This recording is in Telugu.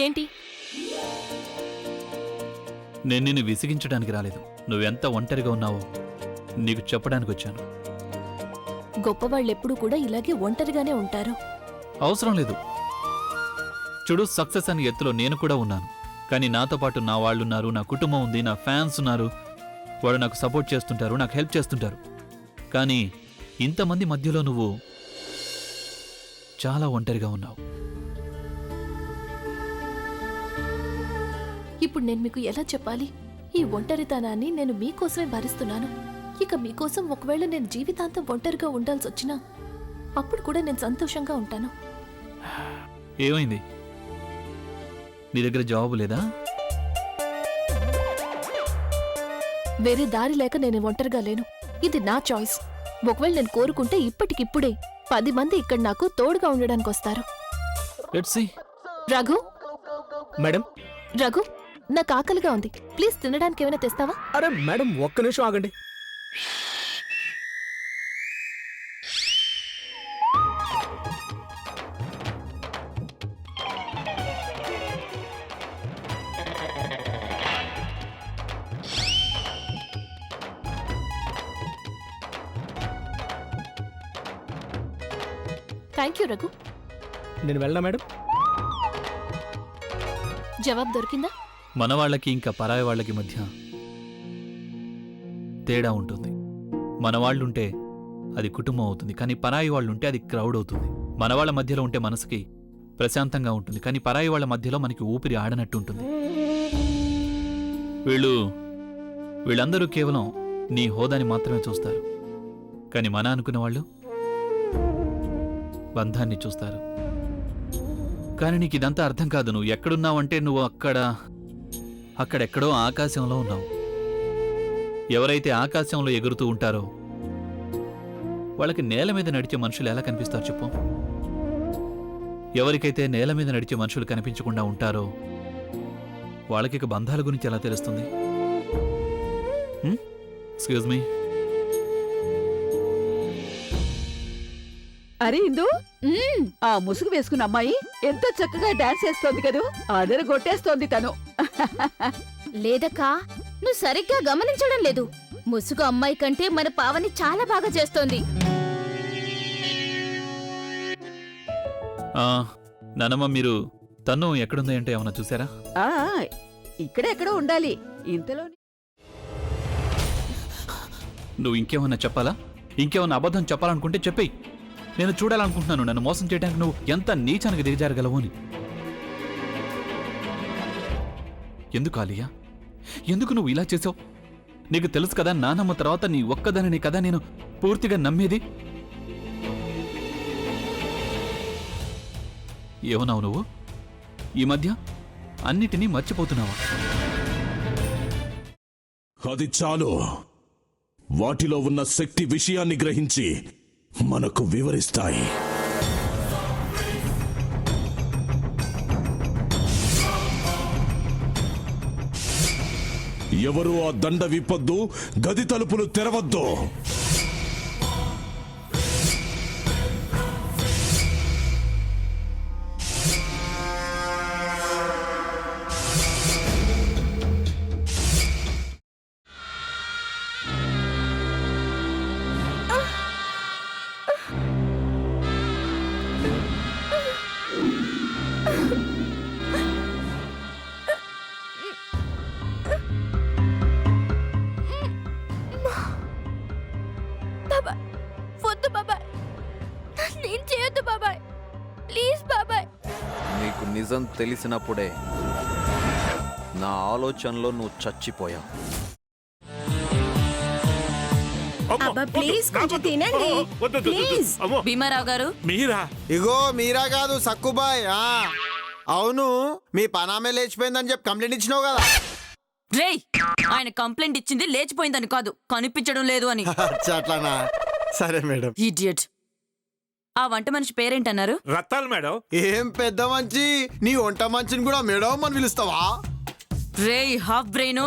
ఏంటి? నేను నిన్ను విసిగించడానికి రాలేదు. నువ్వెంత ఒంటరిగా ఉన్నావో నీకు చెప్పడానికి వచ్చాను. గొప్పవాళ్ళెప్పుడూ కూడా ఇలాగే ఒంటరిగానే ఉంటారు. అవసరం లేదు. చూడు, సక్సెస్ అని ఎత్తులో నేను కూడా ఉన్నాను. కానీ నాతో పాటు నా వాళ్ళున్నారు, నా కుటుంబం ఉంది, నా ఫ్యాన్స్ ఉన్నారు. వాళ్ళు నాకు సపోర్ట్ చేస్తుంటారు, నాకు హెల్ప్ చేస్తుంటారు. కానీ ఇంతమంది మధ్యలో నువ్వు చాలా ఒంటరిగా ఉన్నావు. ఇప్పుడు నేను మీకు ఎలా చెప్పాలి? ఈ ఒంటరితనాన్ని నేను మీకోసమే భరిస్తున్నాను. ఇక మీకోసం ఒకవేళ నేను జీవితాంతం ఒంటరిగా ఉండాల్సి వచ్చినా అప్పుడు కూడా నేను సంతోషంగా ఉంటాను. ఏమైంది? నీ దగ్గర జవాబు లేదా? వేరే దారి లేక నేను ఒంటరిగా లేను. ఇది నా చాయిస్. ఒకవేళ నేను కోరుకుంటే ఇప్పటికిప్పుడే 10 మంది ఇక్కడ నాకు తోడుగా ఉండడానికి వస్తారు. Let's see. Raghu, madam. Raghu, నాకు ఆకలిగా ఉంది. ప్లీజ్ తినడానికి ఏమైనా తెస్తావా? అరే మేడం, ఒక్క నిమిషం ఆగండి. Thank you Raghu. నేను వెళ్ళనా మేడం? జవాబు దొరికిందా? మన వాళ్ళకి ఇంకా పరాయి వాళ్ళకి మధ్య తేడా ఉంటుంది. మన వాళ్ళుంటే అది కుటుంబం అవుతుంది, కానీ పరాయి వాళ్ళుంటే అది క్రౌడ్ అవుతుంది. మన వాళ్ళ మధ్యలో ఉంటే మనసుకి ప్రశాంతంగా ఉంటుంది, కానీ పరాయి వాళ్ళ మధ్యలో మనకి ఊపిరి ఆడనట్టు ఉంటుంది. వీళ్ళందరూ కేవలం నీ హోదాని మాత్రమే చూస్తారు, కానీ మన అనుకున్న వాళ్ళు బంధాన్ని చూస్తారు. కానీ నీకు ఇదంతా అర్థం కాదు. నువ్వు ఎక్కడున్నావంటే నువ్వు అక్కడెక్కడో ఆకాశంలో ఉన్నావు. ఎవరైతే ఆకాశంలో ఎగురుతూ ఉంటారో వాళ్ళకి నేల మీద నడిచే మనుషులు ఎలా కనిపిస్తారు చెప్పు? ఎవరికైతే నేల మీద నడిచే మనుషులు కనిపించకుండా ఉంటారో వాళ్ళకి బంధాల గురించి ఎలా తెలుస్తుంది? Excuse me. అరే ఇందు, ఆ ముసుగు వేసుకున్న అమ్మాయి ఎంత చక్కగా డాన్స్ చేస్తోంది కదూ. అదర కొట్టేస్తోంది తను. లేదక్కా, నువ్వు సరిగ్గా గమనించడం లేదు. ముసుగు అమ్మాయి కంటే మన పావని చాలా బాగా చేస్తోంది. నానమ్మ, మీరు తను ఎక్కడుంది అంటే ఏమన్నా చూసారా? ఇక్కడెక్కడో ఉండాలి. ఇంతలో నువ్వు ఇంకేమన్నా చెప్పాలా? ఇంకేమన్నా అబద్ధం చెప్పాలనుకుంటే చెప్పేయి. నేను చూడాలనుకుంటున్నాను నన్ను మోసం చేయడానికి నువ్వు ఎంత నీచానికి దిగజారగలవు అని. ఎందుకు ఆలియా, ఎందుకు నువ్వు ఇలా చేసావు? నీకు తెలుసు కదా, నానమ్మ తర్వాత నీ ఒక్కదానిని కదా నేను పూర్తిగా నమ్మేది. ఏమన్నావు నువ్వు? ఈ మధ్య అన్నిటినీ మర్చిపోతున్నావా? అది చాలు. వాటిలో ఉన్న శక్తి విషయాన్ని గ్రహించి మనకు వివరిస్తాయి. ఎవరు ఆ దండ విప్పొద్దు, గది తలుపులు తెరవద్దు. నీకు నిజం తెలిసినప్పుడే నా ఆలోచనలో నువ్వు చచ్చిపోయావు. భీమారావు గారు, మీరా? ఇగో మీరా కాదు, సక్కుబాయ్. అవును, మీ పనామే లేచిపోయిందని చెప్పి కంప్లైంట్ ఇచ్చినావు కదా. రేయ్, ఆయన కంప్లైంట్ ఇచ్చింది లేచిపోయిందని కాదు, కనిపించడం లేదు అని. అట్లానా? సరే మేడం. ఇడియట్. ఆ వంట మనిషి పేరేంటన్నారు? రత్తాలు మేడం. ఏం పెద్ద మంచి, నీ వంట మంచిని కూడా మేడం అని పిలుస్తావా? రేయ్ హాఫ్ బ్రెయిన్,